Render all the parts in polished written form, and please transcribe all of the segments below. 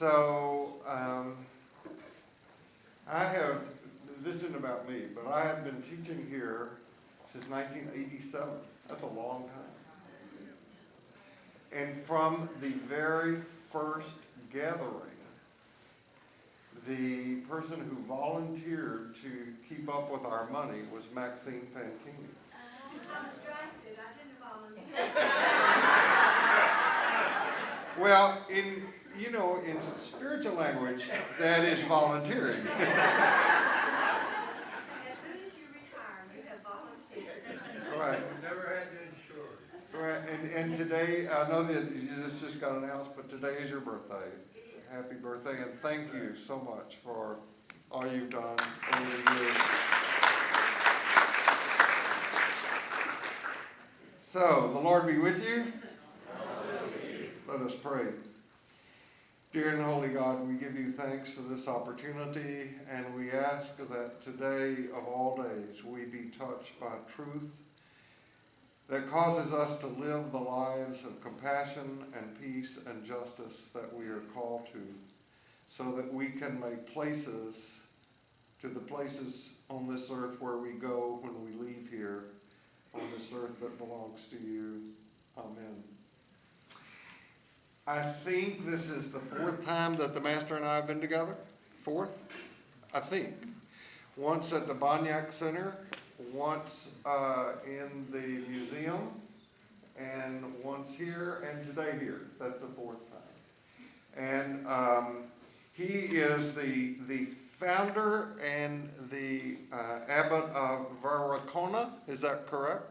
So this isn't about me, but I have been teaching here since 1987. That's a long time. And from the very first gathering, the person who volunteered to keep up with our money was Maxine Fantini. I'm distracted. I didn't volunteer. Well, in spiritual language, that is volunteering. As soon as you retire, you have volunteered. Right. Never had to insure. Right. And today, I know that this just got announced, but today is your birthday. Happy birthday, and thank you so much for all you've done over the years. So, the Lord be with you. Let us pray. Dear and holy God, we give you thanks for this opportunity, and we ask that today of all days we be touched by truth that causes us to live the lives of compassion and peace and justice that we are called to, so that we can make places to the places on this earth where we go when we leave here, on this earth that belongs to you. Amen. I think this is the fourth time that the Master and I have been together. Fourth? I think. Once at the Banyak Center, once in the museum, and once here, and today here. That's the fourth time. And he is the founder and the abbot of Varakona. Is that correct?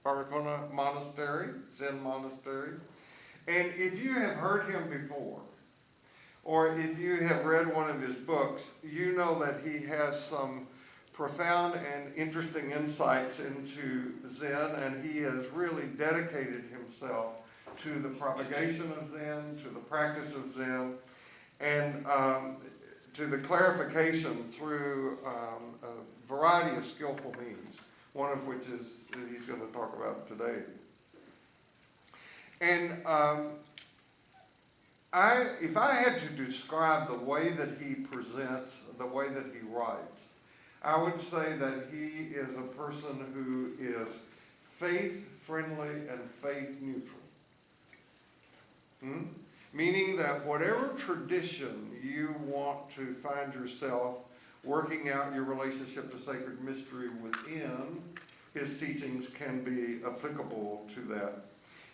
Varakona Monastery, Zen Monastery. And if you have heard him before, or if you have read one of his books, you know that he has some profound and interesting insights into Zen, and he has really dedicated himself to the propagation of Zen, to the practice of Zen, and to the clarification through a variety of skillful means, one of which is that he's going to talk about today. And if I had to describe the way that he presents, the way that he writes, I would say that he is a person who is faith-friendly and faith-neutral. Meaning that whatever tradition you want to find yourself working out your relationship to sacred mystery within, his teachings can be applicable to that.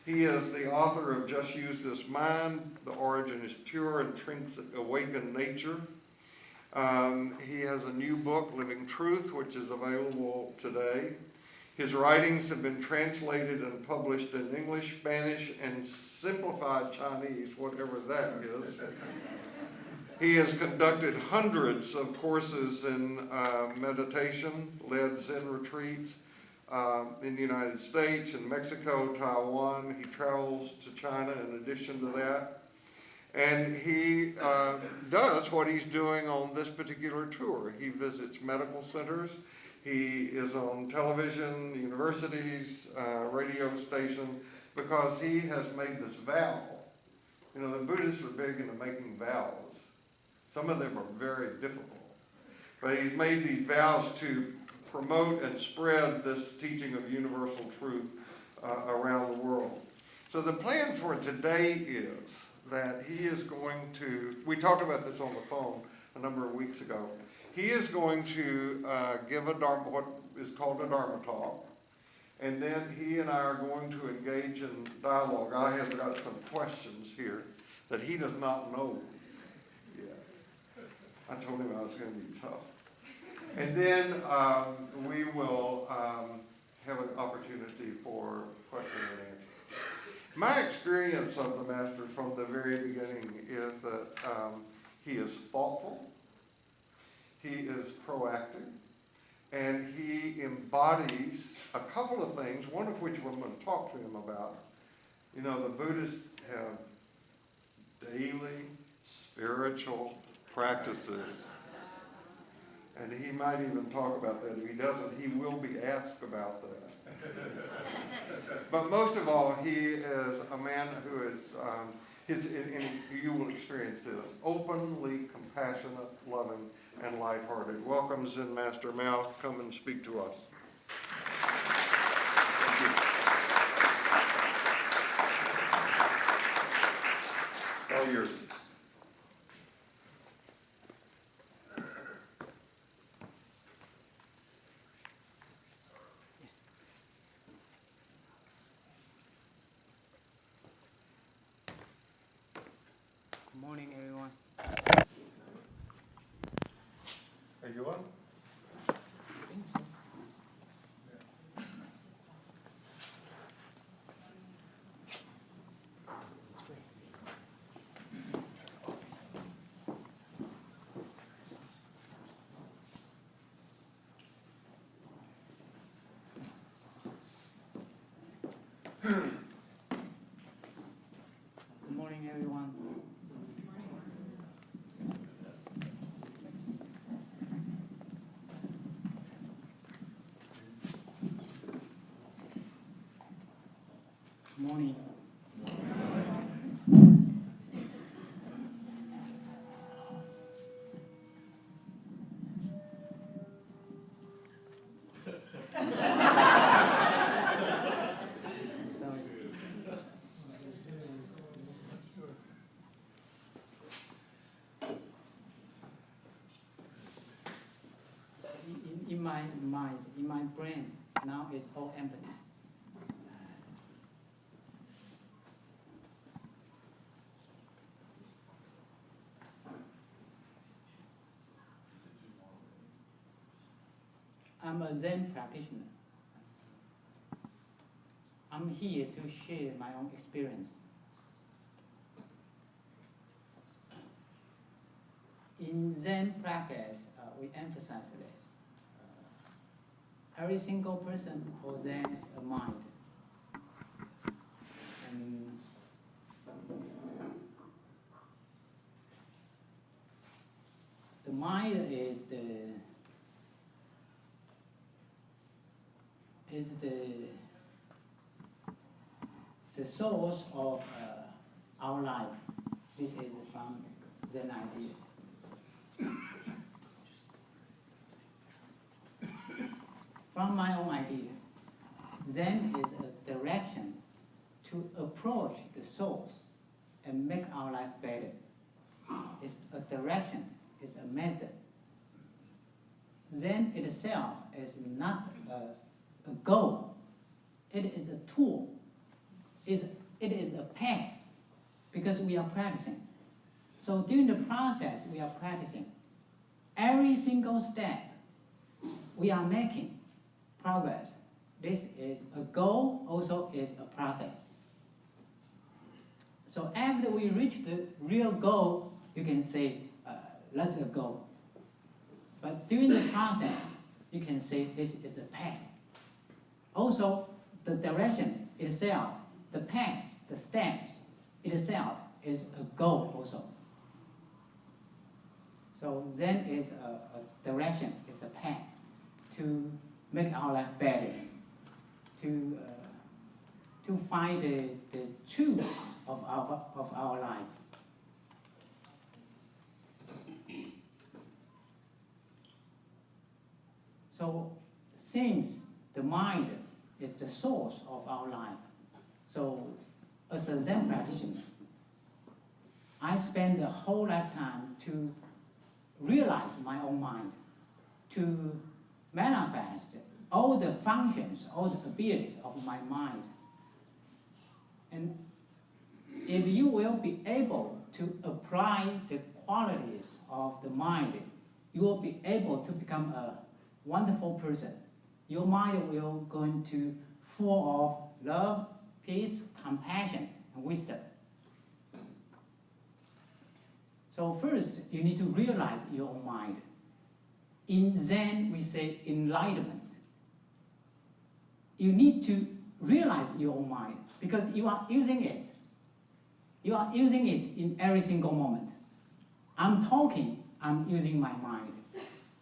He is the author of Just Use This Mind, The Origin is Pure, and Trinks Awaken Nature. He has a new book, Living Truth, which is available today. His writings have been translated and published in English, Spanish, and simplified Chinese, whatever that is. He has conducted hundreds of courses in meditation, led Zen retreats, in the United States, in Mexico, Taiwan. He travels to China in addition to that. And he does what he's doing on this particular tour. He visits medical centers. He is on television, universities, radio station, because he has made this vow. You know, the Buddhists are big into making vows. Some of them are very difficult. But he's made these vows to promote and spread this teaching of universal truth around the world. So the plan for today is that he is going to, we talked about this on the phone a number of weeks ago, he is going to give a Dharma, what is called a Dharma talk, and then he and I are going to engage in dialogue. I have got some questions here that he does not know yet. I told him I was going to be tough. And then we will have an opportunity for question and answer. My experience of the Master from the very beginning is that he is thoughtful, he is proactive, and he embodies a couple of things, one of which we're going to talk to him about. You know, the Buddhists have daily spiritual practices. And he might even talk about that. If he doesn't, he will be asked about that. But most of all, he is a man who is and you will experience this. Openly compassionate, loving, and lighthearted. Welcome Zen Master Miao. Come and speak to us. Thank you. All yours. Good morning, everyone. Are you on? Good morning, everyone. Good morning. Sorry. In my mind, in my brain, now it's all empty. I'm a Zen practitioner. I'm here to share my own experience. In Zen practice, we emphasize this. Every single person possesses a mind. And the mind is the source of our life. This is from Zen idea. From my own idea, Zen is a direction to approach the source and make our life better. It's a direction, it's a method. Zen itself is not a goal. It is a tool. It is a path because we are practicing. So during the process we are practicing, every single step we are making progress. This is a goal, also is a process. So after we reach the real goal, you can say, let's go. But during the process, you can say this is a path. Also, the direction itself, the path, the steps itself is a goal also. So Zen is a direction, it's a path to make our life better, to find the truth of our life. So since the mind is the source of our life, so as a Zen practitioner, I spend the whole lifetime to realize my own mind, to manifest all the functions, all the abilities of my mind. And if you will be able to apply the qualities of the mind, you will be able to become a wonderful person. Your mind will going to full of love, peace, compassion, and wisdom. So first, you need to realize your own mind. In Zen, we say enlightenment. You need to realize your own mind because you are using it. You are using it in every single moment. I'm talking, I'm using my mind.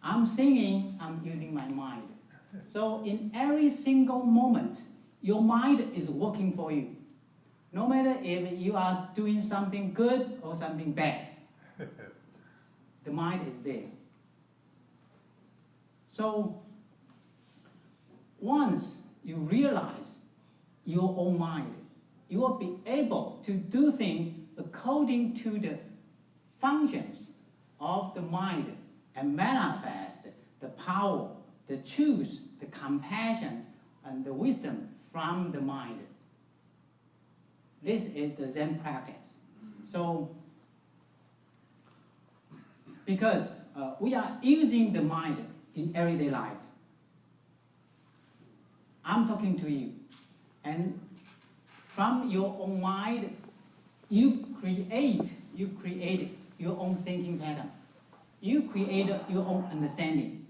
I'm singing, I'm using my mind. So in every single moment, your mind is working for you. No matter if you are doing something good or something bad, the mind is there. So once you realize your own mind, you will be able to do things according to the functions of the mind and manifest the power, the truth, the compassion, and the wisdom from the mind. This is the Zen practice. So, because we are using the mind in everyday life, I'm talking to you, and from your own mind, you create your own thinking pattern. You create your own understanding,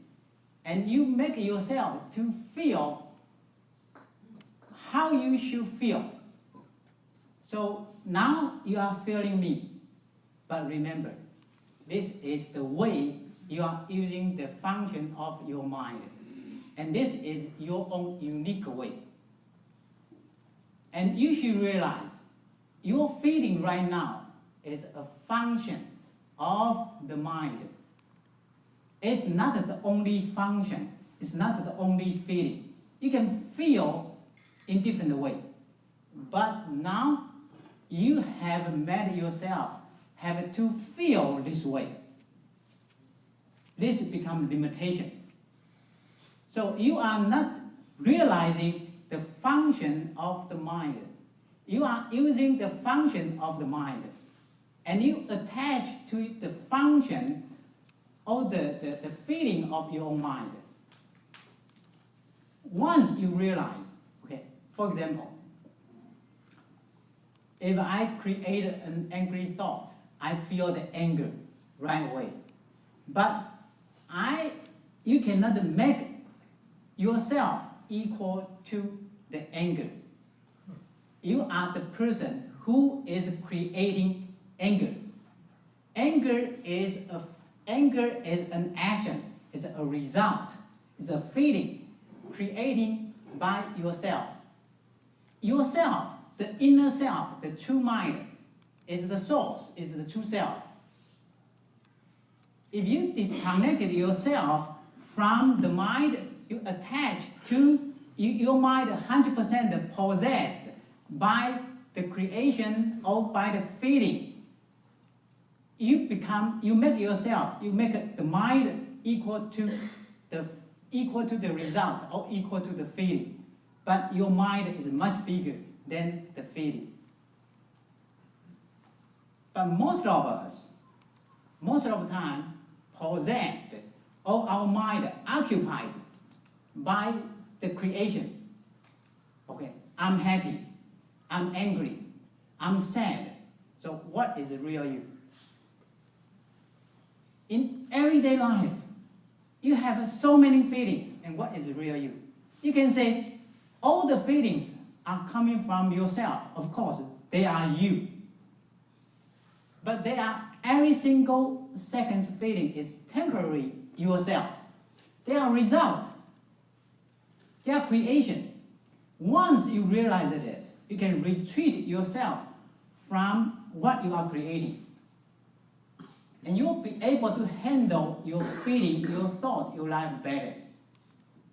and you make yourself to feel how you should feel. So now you are feeling me, but remember, this is the way you are using the function of your mind. And this is your own unique way. And you should realize your feeling right now is a function of the mind. It's not the only function. It's not the only feeling. You can feel in different way. But now you have made yourself have to feel this way. This becomes limitation. So you are not realizing the function of the mind. You are using the function of the mind, and you attach to the function or the feeling of your own mind. Once you realize, okay, for example, if I create an angry thought, I feel the anger right away. But you cannot make yourself equal to the anger. You are the person who is creating anger. Anger is an action. It's a result. It's a feeling creating by yourself. Yourself, the inner self, the true mind, is the source, is the true self. If you disconnected yourself from the mind, you attach to your mind 100% possessed by the creation or by the feeling. You make the mind equal to the result or equal to the feeling. But your mind is much bigger than the feeling. But most of the time, possessed or our mind occupied by the creation. Okay, I'm happy, I'm angry, I'm sad. So what is the real you? In everyday life, you have so many feelings, and what is the real you? You can say all the feelings are coming from yourself. Of course, they are you. But they are every single second's feeling is temporary yourself. They are result. They are creation. Once you realize this, you can retreat yourself from what you are creating. And you will be able to handle your feeling, your thought, your life better.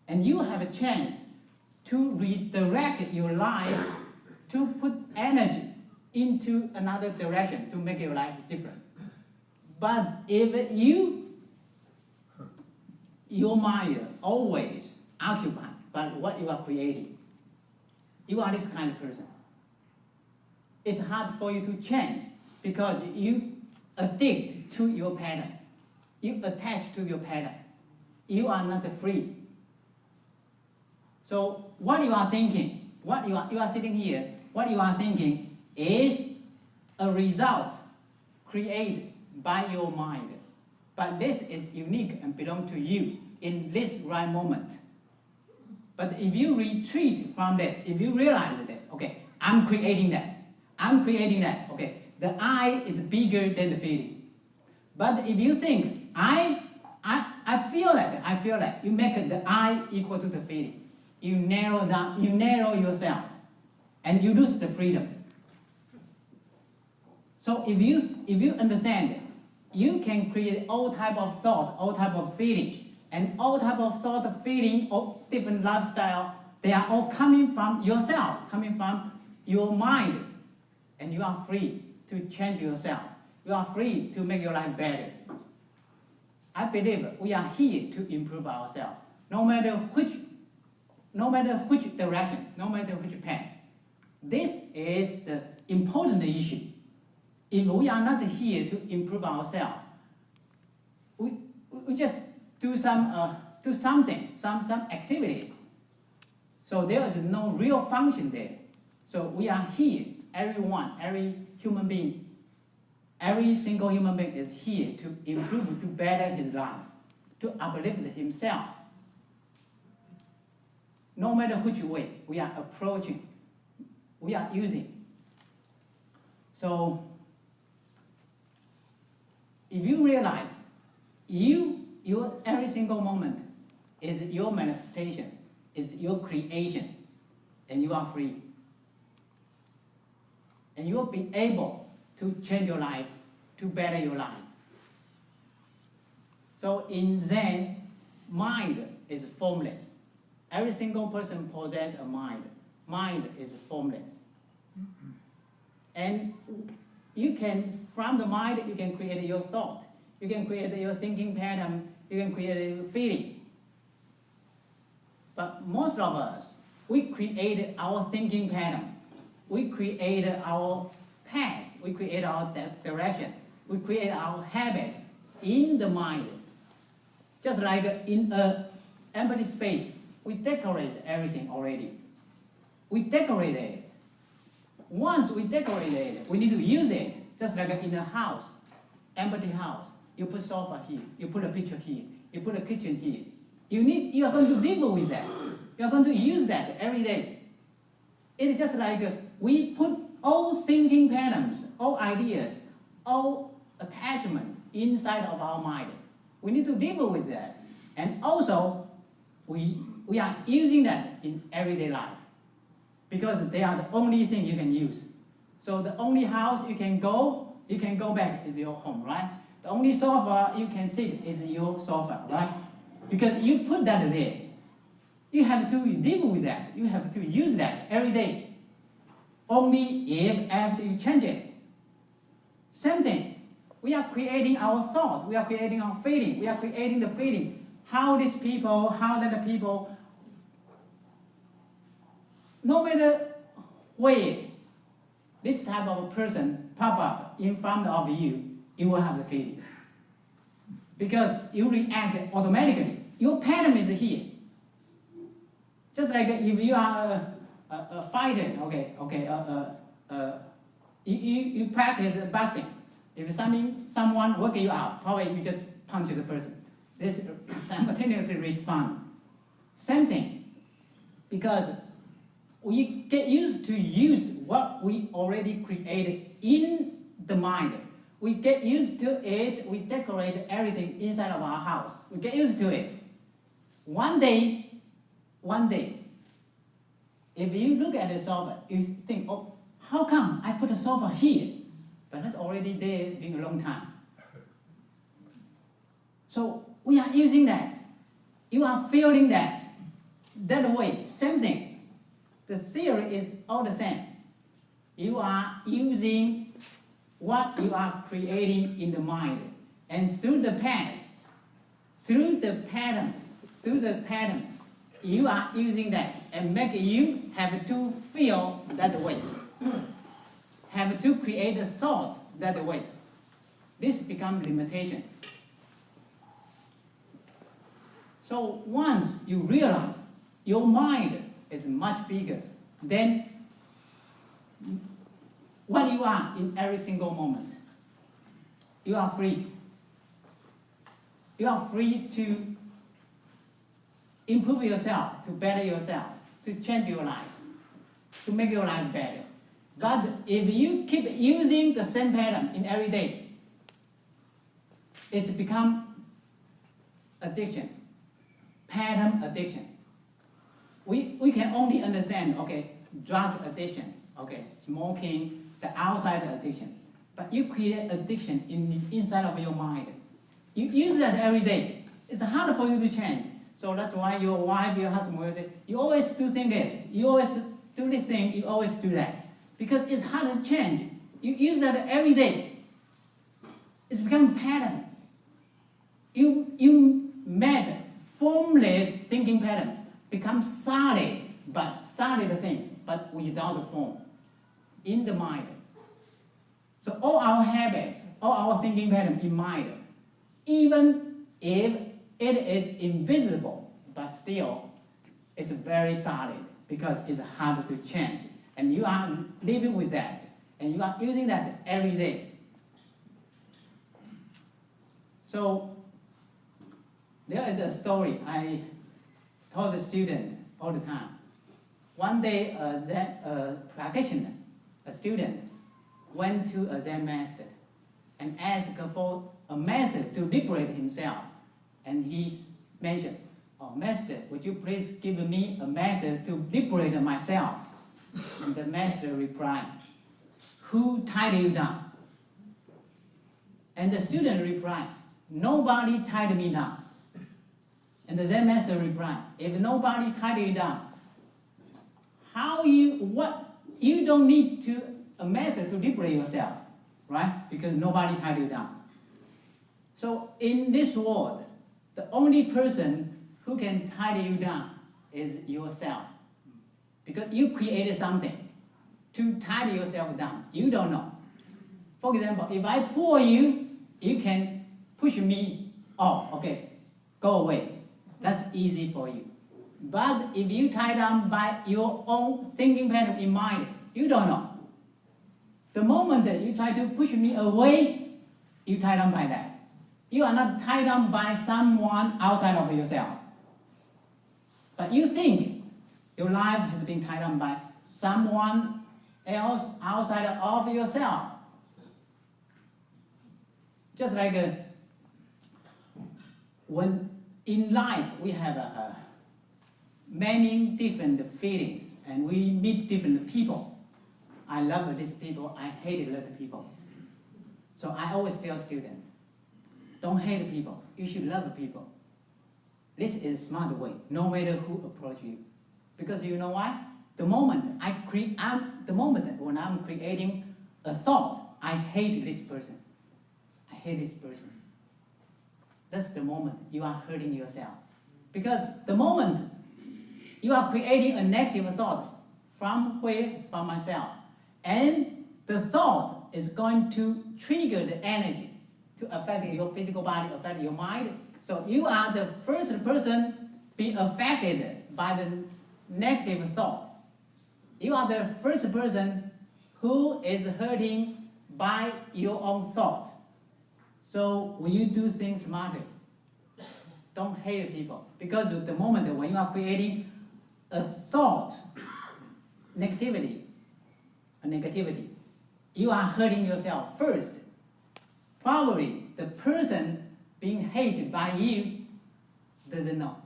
And you have a chance to redirect your life to put energy into another direction to make your life different. But if your mind always occupied by what you are creating, you are this kind of person. It's hard for you to change because you addict to your pattern. You attach to your pattern. You are not free. So what you are thinking, you are sitting here, what you are thinking is a result created by your mind. But this is unique and belongs to you in this right moment. But if you retreat from this, if you realize this, okay, I'm creating that, okay, the I is bigger than the feeling. But if you think, I feel that, you make the I equal to the feeling. You narrow yourself, and you lose the freedom. So if you understand it, you can create all type of thought, all type of feeling, and all type of thought, feeling, or different lifestyle. They are all coming from yourself, coming from your mind, and you are free to change yourself. You are free to make your life better. I believe we are here to improve ourselves, no matter which direction, no matter which path. This is the important issue. If we are not here to improve ourselves, we just do some activities. So there is no real function there. So we are here, everyone, every human being, every single human being is here to improve, to better his life, to uplift himself. No matter which way we are approaching, we are using. So if you realize your every single moment is your manifestation, is your creation, and you are free. And you will be able to change your life, to better your life. So in Zen, mind is formless. Every single person possesses a mind. Mind is formless. And you can, from the mind, you can create your thought. You can create your thinking pattern. You can create your feeling. But most of us, we create our thinking pattern. We create our path. We create our direction. We create our habits in the mind. Just like in an empty space, we decorate everything already. We decorate it. Once we decorate it, we need to use it. Just like in a house, empty house. You put sofa here, you put a picture here, you put a kitchen here. You are going to live with that. You are going to use that every day. It's just like we put all thinking patterns, all ideas, all attachment inside of our mind. We need to live with that. And also, we are using that in everyday life because they are the only thing you can use. So the only house you can go back is your home, right? The only sofa you can sit is your sofa, right? Because you put that there. You have to live with that. You have to use that every day. Only if after you change it. Same thing. We are creating our thought. We are creating our feeling. We are creating the feeling. How these people, how that people, no matter where this type of person pop up in front of you, you will have the feeling. Because you react automatically. Your pattern is here. Just like if you are a fighter, you practice boxing. If someone work you out, probably you just punch the person. This simultaneously respond. Same thing. Because we get used to use what we already created in the mind. We get used to it, we decorate everything inside of our house. We get used to it. One day, if you look at the sofa, you think, oh, how come I put a sofa here? But that's already there been a long time. So we are using that. You are feeling that way, same thing. The theory is all the same. You are using what you are creating in the mind. And through the past, through the pattern, you are using that and make you have to feel that way. Have to create a thought that way. This becomes limitation. So once you realize your mind is much bigger than what you are in every single moment, you are free. You are free to improve yourself, to better yourself, to change your life, to make your life better. But if you keep using the same pattern in every day, it's become addiction, pattern addiction. We can only understand, okay, drug addiction, okay, smoking, the outside addiction. but you create addiction inside of your mind. You use that every day. It's hard for you to change. So that's why your wife, your husband will say, you always do this, you always do this thing, you always do that. Because it's hard to change. You use that every day. It's become pattern. You made formless thinking pattern become solid, but solid things, but without the form, in the mind. So all our habits, all our thinking pattern in mind, even if it is invisible, but still it's very solid because it's hard to change. And you are living with that, and you are using that every day. So there is a story I told the student all the time. One day, a practitioner, a student, went to a Zen master and asked for a method to liberate himself. And he mentioned, "Oh, master, would you please give me a method to liberate myself?" And the master replied, "Who tied you down?" And the student replied, "Nobody tied me down." And the Zen master replied, "If nobody tied you down, you don't need a method to liberate yourself, right? Because nobody tied you down. So in this world, the only person who can tie you down is yourself. Because you created something to tie yourself down. You don't know. For example, if I pull you, you can push me off. Okay, go away. That's easy for you. But if you tie down by your own thinking pattern in mind, you don't know. The moment that you try to push me away, you tie down by that. You are not tied down by someone outside of yourself. But you think your life has been tied down by someone else outside of yourself. Just like when in life we have many different feelings and we meet different people. I love these people, I hate other people. So I always tell students, don't hate people, you should love people. This is a smart way, no matter who approach you. Because you know why? The moment when I'm creating a thought, I hate this person. I hate this person. That's the moment you are hurting yourself. Because the moment you are creating a negative thought from myself, and the thought is going to trigger the energy to affect your physical body, affect your mind. So you are the first person being affected by the negative thought. You are the first person who is hurting by your own thought. So when you do things smartly, don't hate people. Because the moment when you are creating a thought, negativity, you are hurting yourself first. Probably the person being hated by you doesn't know.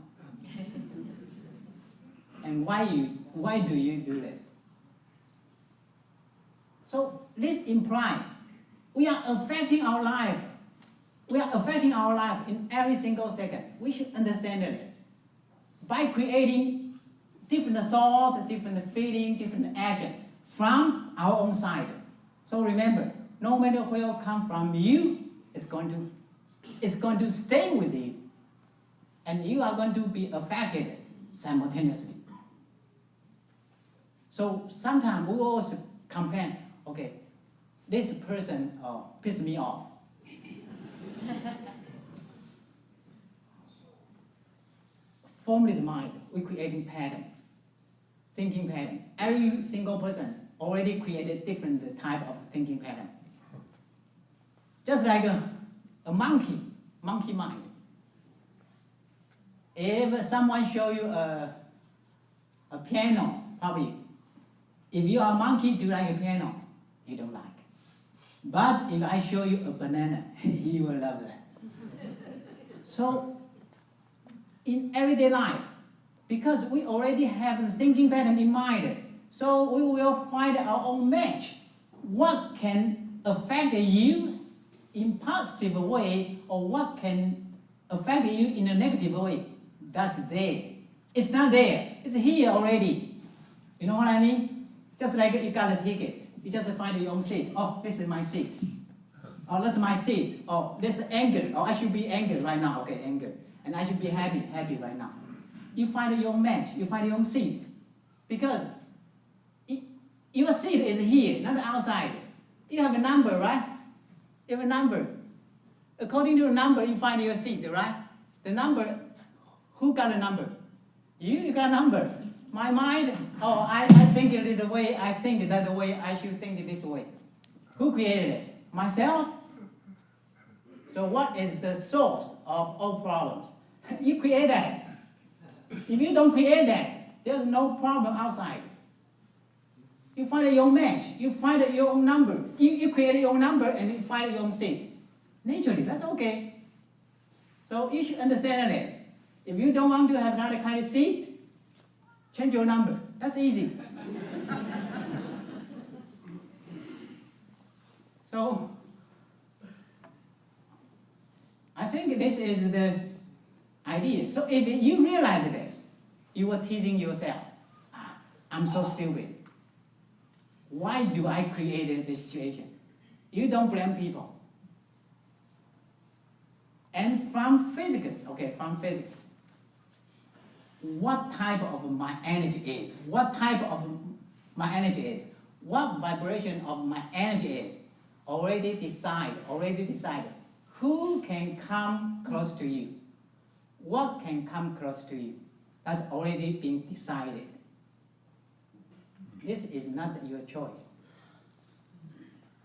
And why do you do this? So this implies we are affecting our life. We are affecting our life in every single second. We should understand this. By creating different thoughts, different feelings, different action from our own side. So remember, no matter where it comes from you, it's going to stay with you. And you are going to be affected simultaneously. So sometimes we also complain, okay, this person pissed me off. Formless mind, we creating pattern, thinking pattern. Every single person already created different type of thinking pattern. Just like a monkey mind. If someone show you a piano, probably, if you are a monkey, do you like a piano? You don't like. But if I show you a banana, you will love that. So, in everyday life, because we already have the thinking pattern in mind, so we will find our own match. What can affect you in positive way or what can affect you in a negative way, that's there. It's not there. It's here already. You know what I mean? Just like you got a ticket. You just find your own seat. Oh, this is my seat. Oh, that's my seat. Oh, this is anger. Oh, I should be angry right now. Okay, anger. And I should be happy right now. You find your match. You find your own seat. Because your seat is here, not outside. You have a number, right? You have a number. According to the number, you find your seat, right? The number, who got a number? You got a number. My mind, oh, I think it the way, I think that the way, I should think it this way. Who created this? Myself? So what is the source of all problems? You create that. If you don't create that, there's no problem outside. You find your match, you find your own number. You create your own number and you find your own seat. Naturally, that's okay. So you should understand this. If you don't want to have another kind of seat, change your number. That's easy. So, I think this is the idea. So if you realize this, you were teasing yourself. I'm so stupid. Why do I create this situation? You don't blame people. And from physics, what type of my energy is, what vibration of my energy is, already decided. Who can come close to you? What can come close to you? That's already been decided. This is not your choice.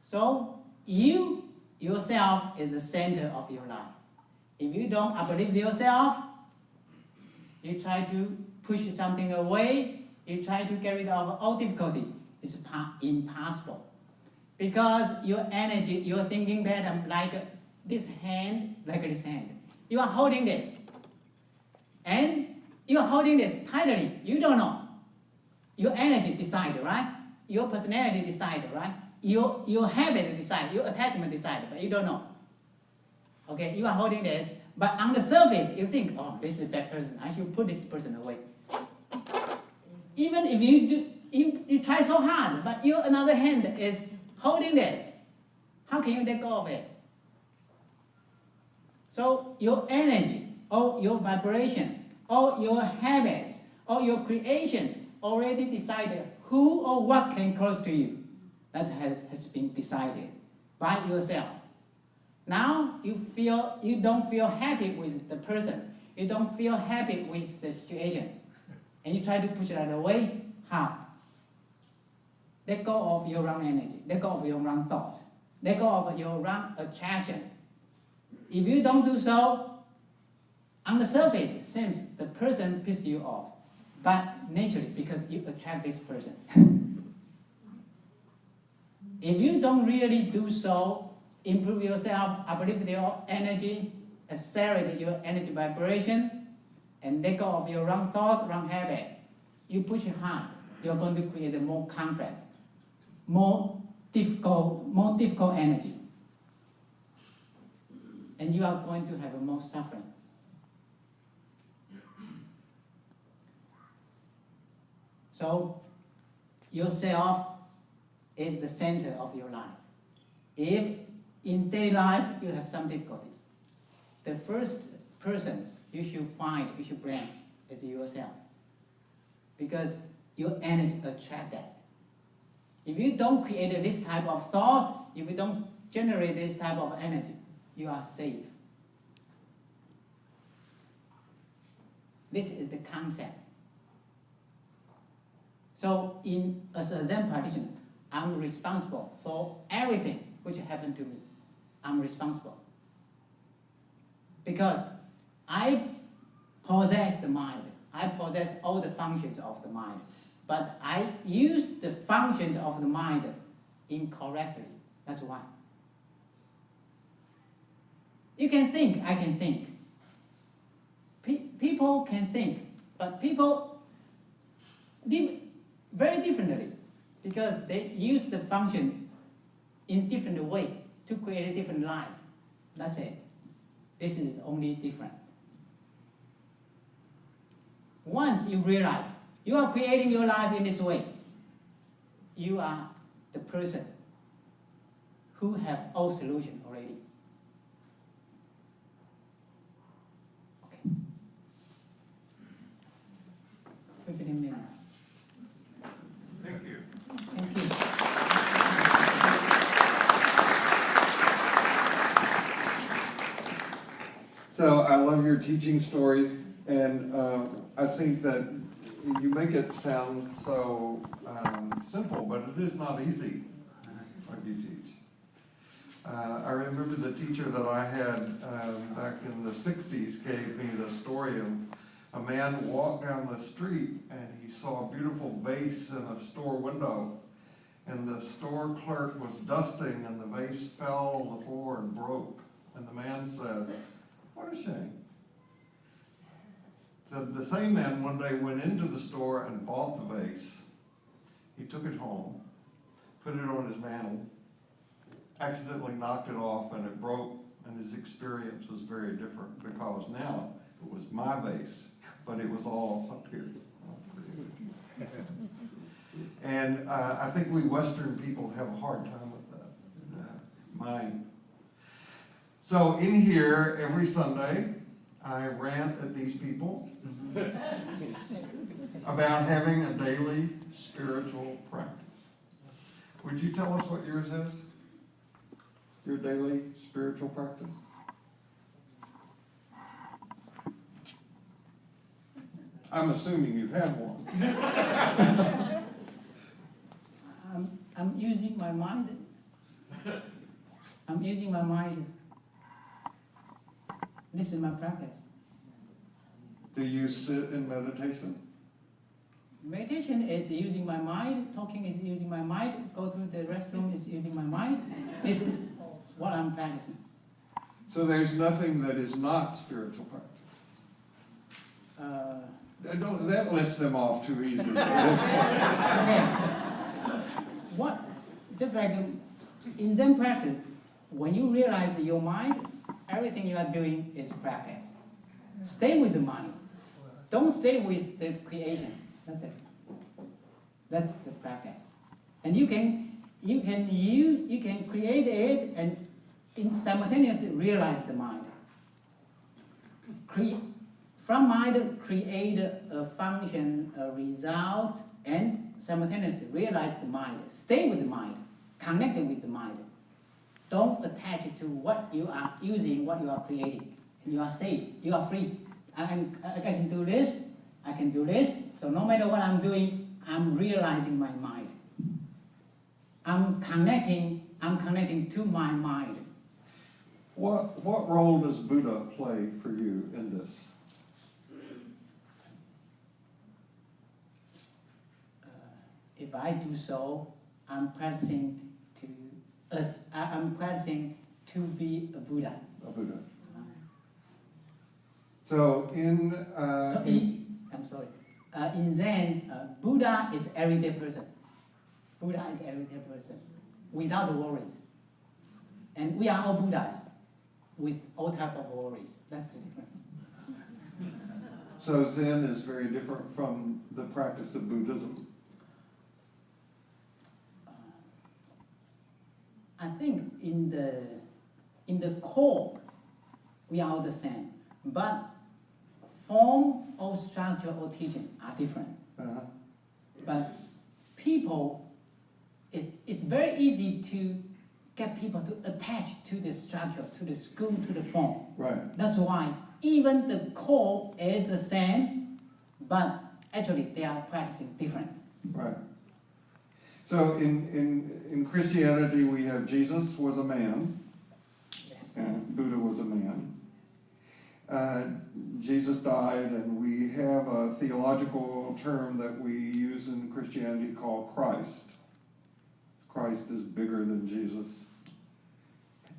So you yourself is the center of your life. If you don't uplift yourself, you try to push something away, you try to get rid of all difficulty. It's impossible. Because your energy, your thinking pattern, like this hand. You are holding this. And you are holding this tightly. You don't know. Your energy decided, right? Your personality decided, right? Your habit decided, your attachment decided, but you don't know. Okay, you are holding this, but on the surface, you think, oh, this is a bad person. I should put this person away. Even if you try so hard, but your another hand is holding this. How can you let go of it? So your energy, or your vibration, or your habits, or your creation already decided who or what can close to you. That has been decided by yourself. Now you don't feel happy with the person. You don't feel happy with the situation. And you try to push that away. How? Let go of your wrong energy. Let go of your wrong thought. Let go of your wrong attraction. If you don't do so, on the surface, it seems the person pisses you off. But naturally, because you attract this person. If you don't really do so, improve yourself, uplift your energy, accelerate your energy vibration, and let go of your wrong thought, wrong habits, you push hard, you're going to create more conflict, more difficult energy. And you are going to have more suffering. So, yourself is the center of your life. If in daily life you have some difficulty, the first person you should blame is yourself. Because your energy attracts that. If you don't create this type of thought, if you don't generate this type of energy, you are safe. This is the concept. So as a Zen practitioner, I'm responsible for everything which happened to me. I'm responsible. Because I possess the mind. I possess all the functions of the mind. But I use the functions of the mind incorrectly. That's why. You can think, I can think. People can think, but people live very differently because they use the function in different way to create a different life. That's it. This is only different. Once you realize you are creating your life in this way, you are the person who have all solution already. Okay. 15 minutes. Thank you. Thank you. So I love your teaching stories, and I think that you make it sound so simple, but it is not easy what you teach. I remember the teacher that I had back in the 60s gave me the story of a man walked down the street and he saw a beautiful vase in a store window, and the store clerk was dusting and the vase fell on the floor and broke. And the man said, "What a shame." The same man one day went into the store and bought the vase. He took it home, put it on his mantle, accidentally knocked it off and it broke, and his experience was very different because now it was my vase, but it was all up here. And I think we Western people have a hard time with that. Mine. So in here, every Sunday, I rant at these people about having a daily spiritual practice. Would you tell us what yours is? Your daily spiritual practice? I'm assuming you have one. I'm using my mind. I'm using my mind. This is my practice. Do you sit in meditation? Meditation is using my mind. Talking is using my mind. Go to the restroom is using my mind. This is what I'm practicing. So there's nothing that is not spiritual practice. That lets them off too easy. Okay. What? Just like in Zen practice, when you realize your mind, everything you are doing is practice. Stay with the mind. Don't stay with the creation. That's it. That's the practice. And you can create it and simultaneously realize the mind. From mind, create a function, a result, and simultaneously realize the mind. Stay with the mind. Connect with the mind. Don't attach it to what you are using, what you are creating. And you are safe. You are free. I can do this. I can do this. So no matter what I'm doing, I'm realizing my mind. I'm connecting to my mind. What role does Buddha play for you in this? If I do so, I'm practicing to be a Buddha. A Buddha. So in Zen, Buddha is everyday person. Buddha is everyday person, without worries. And we are all Buddhas, with all type of worries. That's the difference. So Zen is very different from the practice of Buddhism. I think in the core, we are all the same, but form or structure or teaching are different. Uh-huh. But people, it's very easy to get people to attach to the structure, to the school, to the form. Right. That's why even the core is the same, but actually they are practicing different. Right. So in Christianity, we have Jesus was a man, Yes. and Buddha was a man. Jesus died, and we have a theological term that we use in Christianity called Christ. Christ is bigger than Jesus.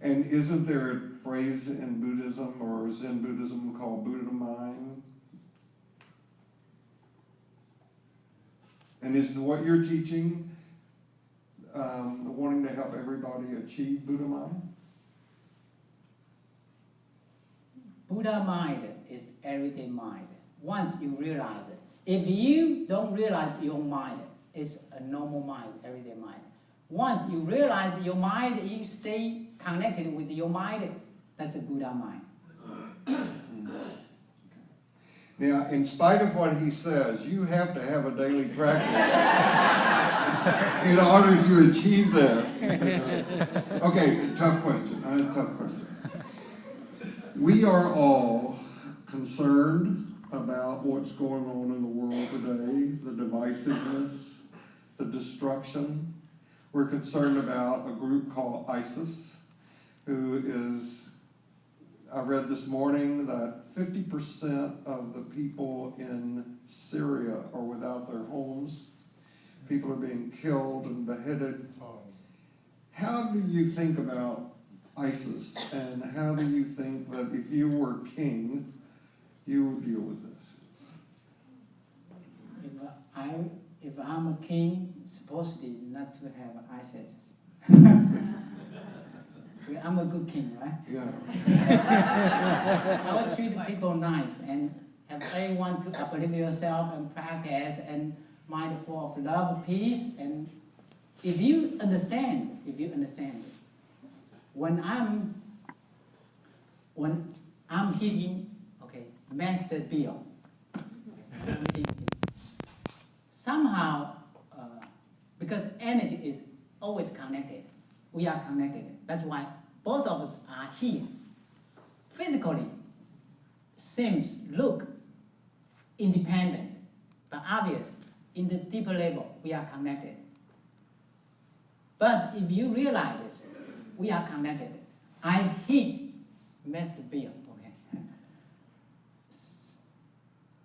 And isn't there a phrase in Buddhism or Zen Buddhism called Buddha mind? And is what you're teaching wanting to help everybody achieve Buddha mind? Buddha mind is everyday mind. Once you realize it, if you don't realize your mind, it's a normal mind, everyday mind. Once you realize your mind, you stay connected with your mind, that's a Buddha mind. Now, in spite of what he says, you have to have a daily practice in order to achieve this. Okay, tough question. Tough question. We are all concerned about what's going on in the world today, the divisiveness, the destruction. We're concerned about a group called ISIS, who is, I read this morning that 50% of the people in Syria are without their homes. People are being killed and beheaded. How do you think about ISIS, and how do you think that if you were king, you would deal with this? If I'm a king, supposedly not to have ISIS. I'm a good king, right? Yeah. I will treat people nice and have everyone to uplift yourself and practice and mindful of love, peace, and if you understand, when I'm hitting, Master Bill, somehow, because energy is always connected, we are connected. That's why both of us are here. Physically, look independent, but obvious, in the deeper level, we are connected. But if you realize this, we are connected. I hit Master Bill,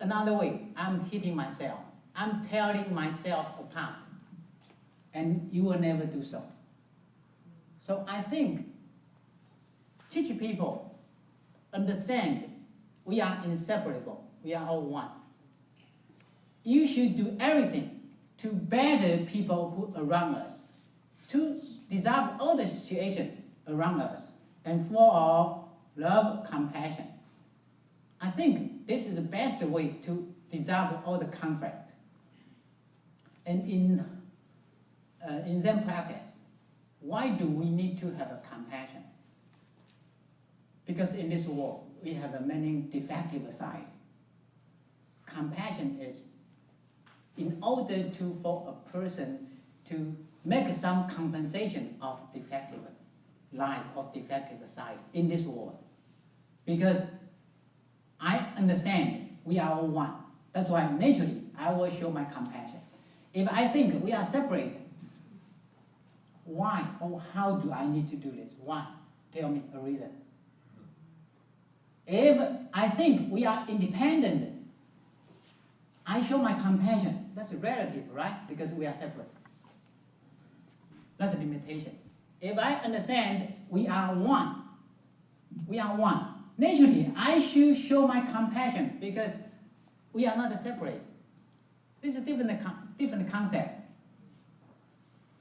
Another way, I'm hitting myself. I'm tearing myself apart. And you will never do so. So I think, teach people, understand, we are inseparable. We are all one. You should do everything to better people who are around us, to dissolve all the situation around us, and for all love, compassion. I think this is the best way to dissolve all the conflict. And in Zen practice, why do we need to have a compassion? Because in this world, we have a many defective side. Compassion is in order for a person to make some compensation of defective life, of defective side in this world. Because I understand we are all one. That's why naturally I will show my compassion. If I think we are separate, why or how do I need to do this? Why? Tell me a reason. If I think we are independent, I show my compassion. That's relative, right? Because we are separate. That's a limitation. If I understand we are one, naturally I should show my compassion because we are not separate. This is a different concept.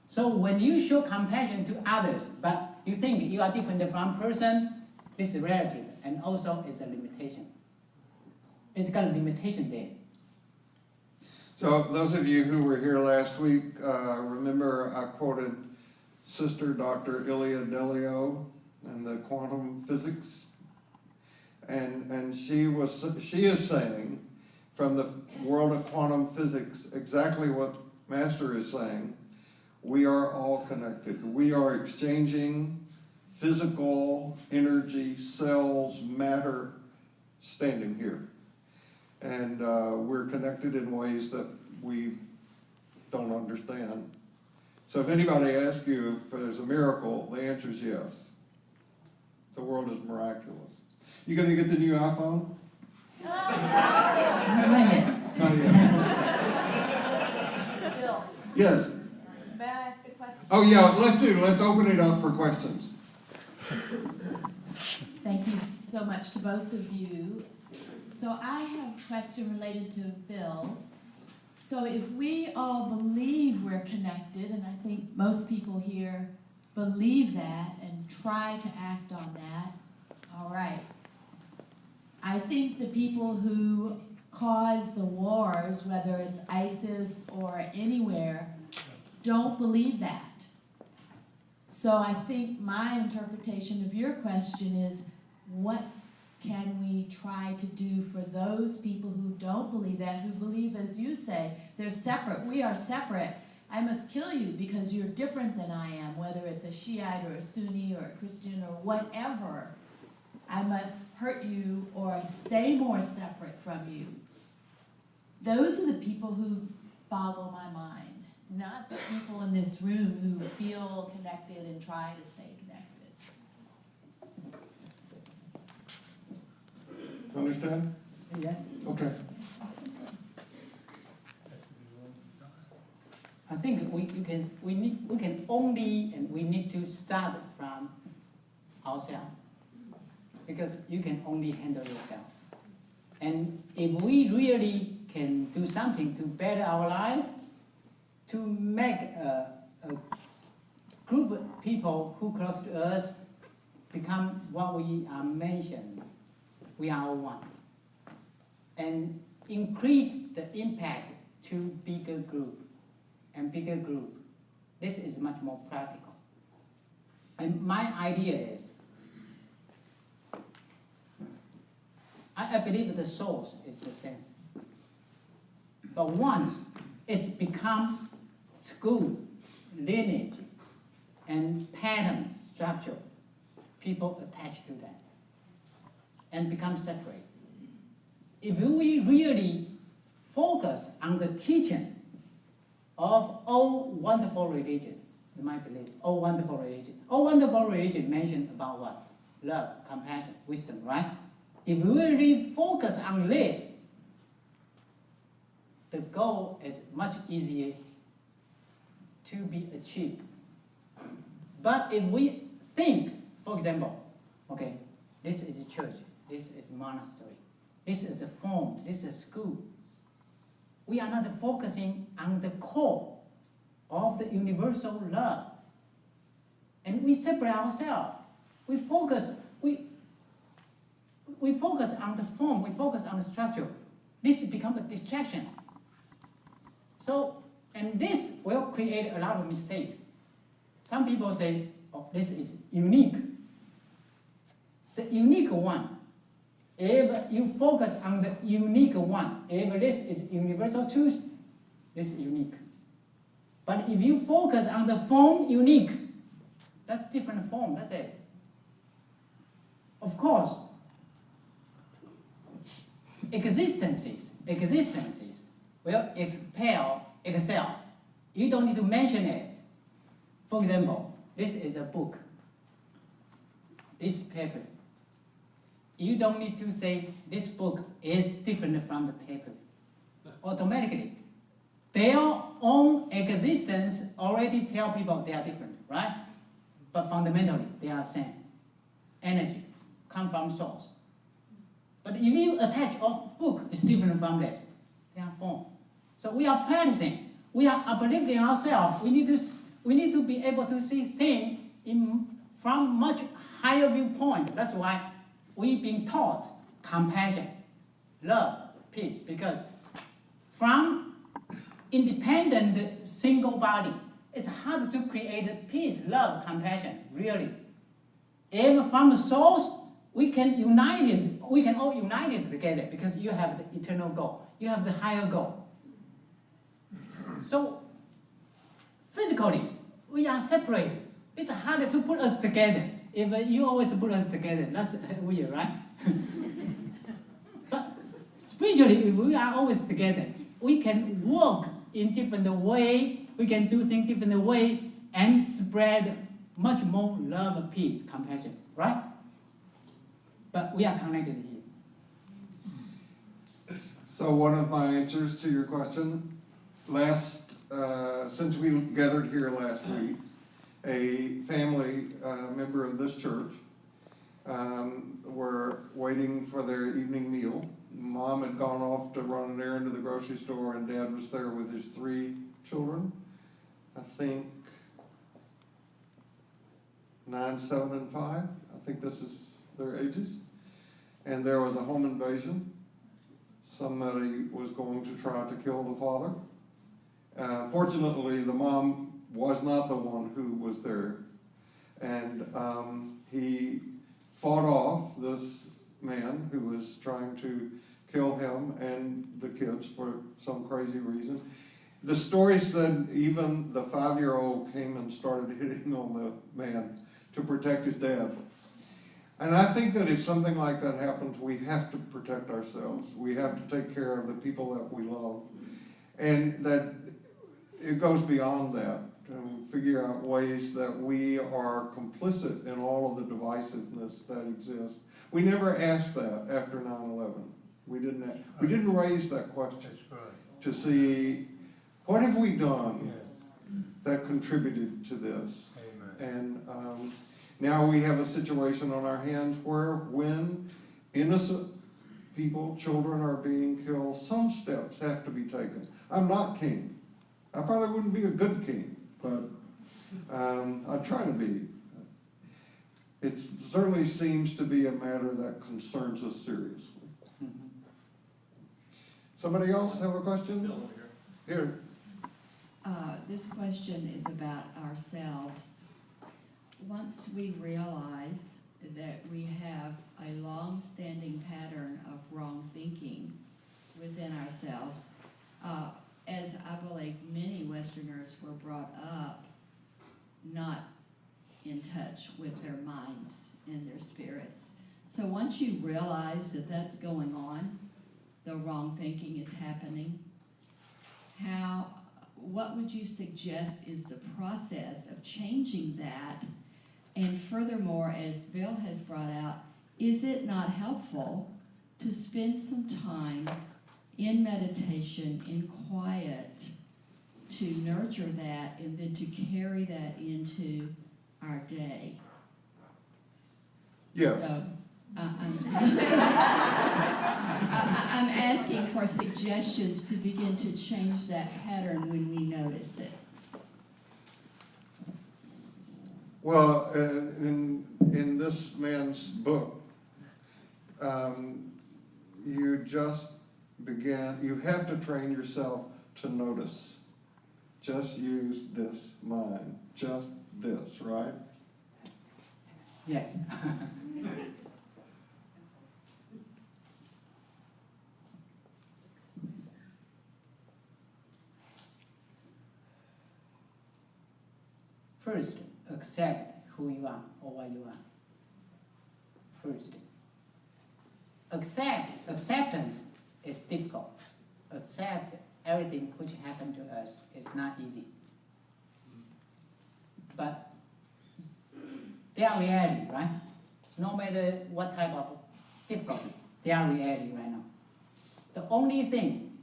So when you show compassion to others, but you think you are different from person, this is relative, and also it's a limitation. It's got a limitation there. So those of you who were here last week, remember I quoted Sister Dr. Ilia Delio and the quantum physics, and she is saying from the world of quantum physics exactly what Master is saying. We are all connected. We are exchanging physical energy, cells, matter, standing here. And we're connected in ways that we don't understand. So if anybody asks you if there's a miracle, the answer is yes. The world is miraculous. You gonna get the new iPhone? Not yet. Bill, Yes. may I ask a question? Oh yeah, let's open it up for questions. Thank you so much to both of you. So I have a question related to Phil's. So if we all believe we're connected, and I think most people here believe that and try to act on that, all right. I think the people who cause the wars, whether it's ISIS or anywhere, don't believe that. So I think my interpretation of your question is, what can we try to do for those people who don't believe that, who believe, as you say, they're separate, we are separate, I must kill you because you're different than I am, whether it's a Shiite or a Sunni or a Christian or whatever. I must hurt you or stay more separate from you. Those are the people who boggle my mind, not the people in this room who feel connected and try to stay connected. Understand? Yes. Okay. I think we can only, and we need to start from ourselves, because you can only handle yourself. And if we really can do something to better our life, to make a group of people who close to us become what we are mentioned, we are all one, and increase the impact to bigger group and bigger group. This is much more practical. And my idea is, I believe the source is the same. But once it's become school, lineage, and pattern structure, people attach to that and become separate. If we really focus on the teaching of all wonderful religions, you might believe, all wonderful religion mentioned about what? Love, compassion, wisdom, right? If we really focus on this, the goal is much easier to be achieved. But if we think, for example, okay, this is a church, this is a monastery, this is a form, this is a school. We are not focusing on the core of the universal love. And we separate ourselves. We focus on the form, we focus on the structure. This becomes a distraction. So, and this will create a lot of mistakes. Some people say, oh, this is unique. The unique one, if you focus on the unique one, if this is universal truth, this is unique. But if you focus on the form unique, that's different form, that's it. Of course, existences will expel itself. You don't need to mention it. For example, this is a book, this paper. You don't need to say this book is different from the paper. Automatically, their own existence already tell people they are different, right? But fundamentally, they are the same. Energy come from source. But if you attach a book, it's different from this. They are form. So we are practicing. We are uplifting ourselves. We need to be able to see things from much higher viewpoint. That's why we've been taught compassion, love, peace. Because from independent single body, it's hard to create peace, love, compassion, really. If from the source, we can all unite it together because you have the eternal goal. You have the higher goal. So, physically, we are separated. It's harder to put us together. If you always put us together, that's weird, right? But spiritually, if we are always together, we can work in different way, we can do things different way, and spread much more love, peace, compassion, right? But we are connected here. So one of my answers to your question, since we gathered here last week, a family member of this church were waiting for their evening meal. Mom had gone off to run an errand to the grocery store, and Dad was there with his 3 children. I think 9, 7, and 5. I think this is their ages. And there was a home invasion. Somebody was going to try to kill the father. Fortunately, the mom was not the one who was there. And he fought off this man who was trying to kill him and the kids for some crazy reason. The story said even the 5-year-old came and started hitting on the man to protect his dad. And I think that if something like that happens, we have to protect ourselves. We have to take care of the people that we love. And that it goes beyond that, to figure out ways that we are complicit in all of the divisiveness that exists. We never asked that after 9/11. We didn't raise that question That's right. to see what have we done Yeah. that contributed to this. Amen. And now we have a situation on our hands where when innocent people, children are being killed, some steps have to be taken. I'm not king. I probably wouldn't be a good king, but I'd try to be. It certainly seems to be a matter that concerns us seriously. Somebody else have a question? Here. This question is about ourselves. Once we realize that we have a long-standing pattern of wrong thinking within ourselves, as I believe many Westerners were brought up not in touch with their minds and their spirits. So once you realize that that's going on, the wrong thinking is happening, what would you suggest is the process of changing that? And furthermore, as Bill has brought out, is it not helpful to spend some time in meditation, in quiet, to nurture that and then to carry that into our day? Yes. So, I'm asking for suggestions to begin to change that pattern when we notice it. Well, in this man's book, you have to train yourself to notice. Just use this mind, just this, right? Yes. First, accept who you are or what you are. First. Acceptance is difficult. Accept everything which happened to us is not easy. But they are reality, right? No matter what type of difficulty, they are reality right now. The only thing,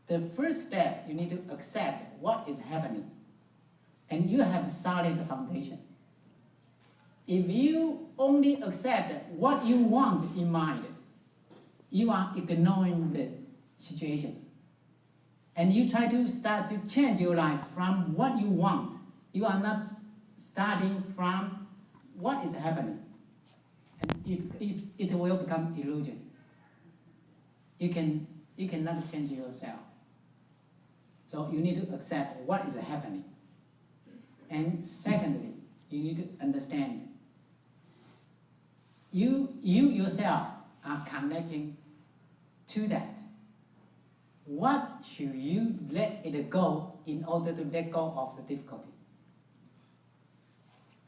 the first step, you need to accept what is happening. And you have a solid foundation. If you only accept what you want in mind, you are ignoring the situation. And you try to start to change your life from what you want. You are not starting from what is happening. And it will become illusion. You cannot change yourself. So you need to accept what is happening. And secondly, you need to understand you yourself are connecting to that. What should you let it go in order to let go of the difficulty?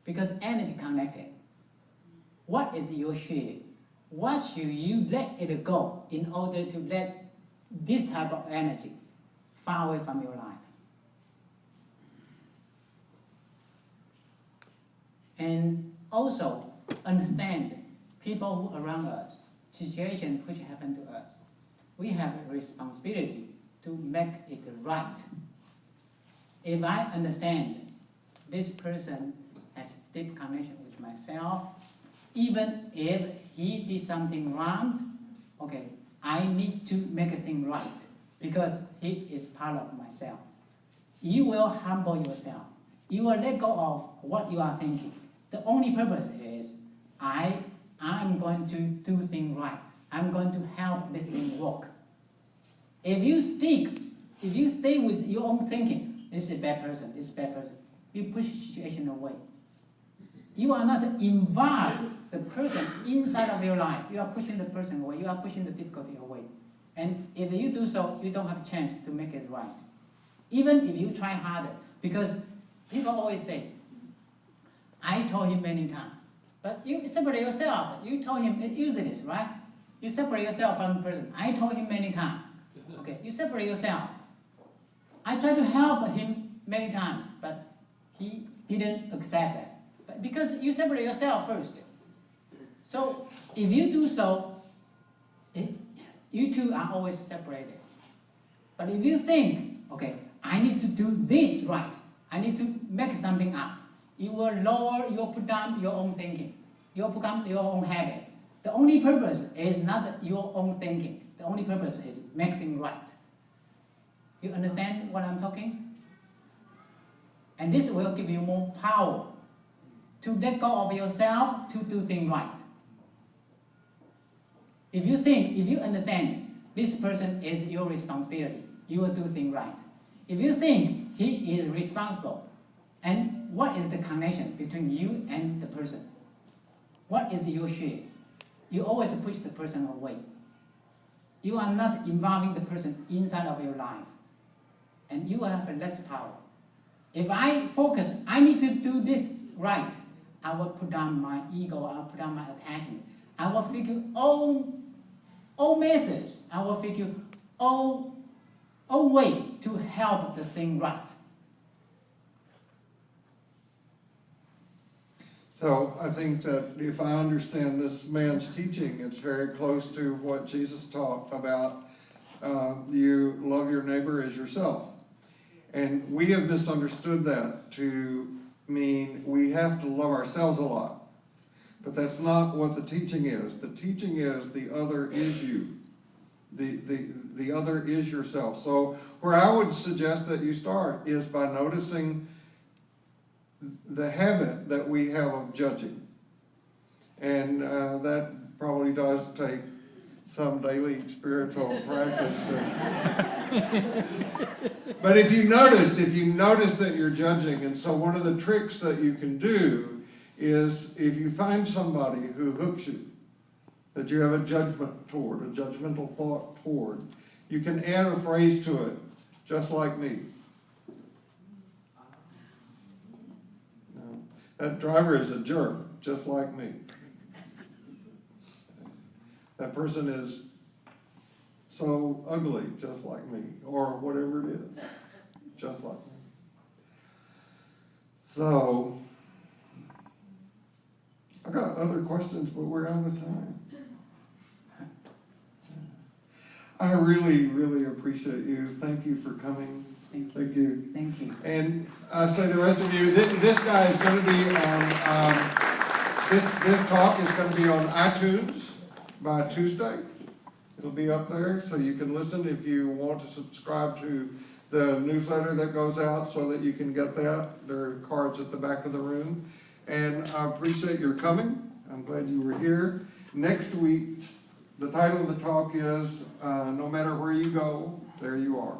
Because energy connected. What is your share? What should you let it go in order to let this type of energy far away from your life? And also understand people who around us, situations which happen to us. We have a responsibility to make it right. If I understand this person has deep connection with myself, even if he did something wrong, okay, I need to make a thing right because he is part of myself. You will humble yourself. You will let go of what you are thinking. The only purpose is I'm going to do things right. I'm going to help this thing work. If you stay with your own thinking, this is a bad person, this is a bad person, you push the situation away. You are not involved the person inside of your life. You are pushing the person away. You are pushing the difficulty away. And if you do so, you don't have a chance to make it right. Even if you try harder, because people always say, I told him many times, but you separate yourself. You told him it's useless, right? You separate yourself from the person. I told him many times. Okay, you separate yourself. I tried to help him many times, but he didn't accept that. But because you separate yourself first. So if you do so, you two are always separated. But if you think, okay, I need to do this right, I need to make something up, you will put down your own thinking. You will put down your own habits. The only purpose is not your own thinking. The only purpose is make things right. You understand what I'm talking? And this will give you more power to let go of yourself to do things right. If you understand this person is your responsibility, you will do things right. If you think he is responsible, and what is the connection between you and the person? What is your share? You always push the person away. You are not involving the person inside of your life. And you have less power. If I focus, I need to do this right, I will put down my ego, I will put down my attachment. I will figure all methods, I will figure all way to help the thing right. So I think that if I understand this man's teaching, it's very close to what Jesus taught about you love your neighbor as yourself. And we have misunderstood that to mean we have to love ourselves a lot. But that's not what the teaching is. The teaching is the other is you. The other is yourself. So where I would suggest that you start is by noticing the habit that we have of judging. And that probably does take some daily spiritual practice. But if you notice that you're judging, and so one of the tricks that you can do is if you find somebody who hooks you, that you have a judgment toward, a judgmental thought toward, you can add a phrase to it, just like me. That driver is a jerk, just like me. That person is so ugly, just like me, or whatever it is, just like me. So, I got other questions, but we're out of time. I really, really appreciate you. Thank you for coming. Thank you. Thank you. And I say the rest of you, this guy is going to be on, this talk is going to be on iTunes by Tuesday. It'll be up there so you can listen if you want to subscribe to the newsletter that goes out so that you can get that. There are cards at the back of the room. And I appreciate your coming. I'm glad you were here. Next week, the title of the talk is, No Matter Where You Go, There You Are.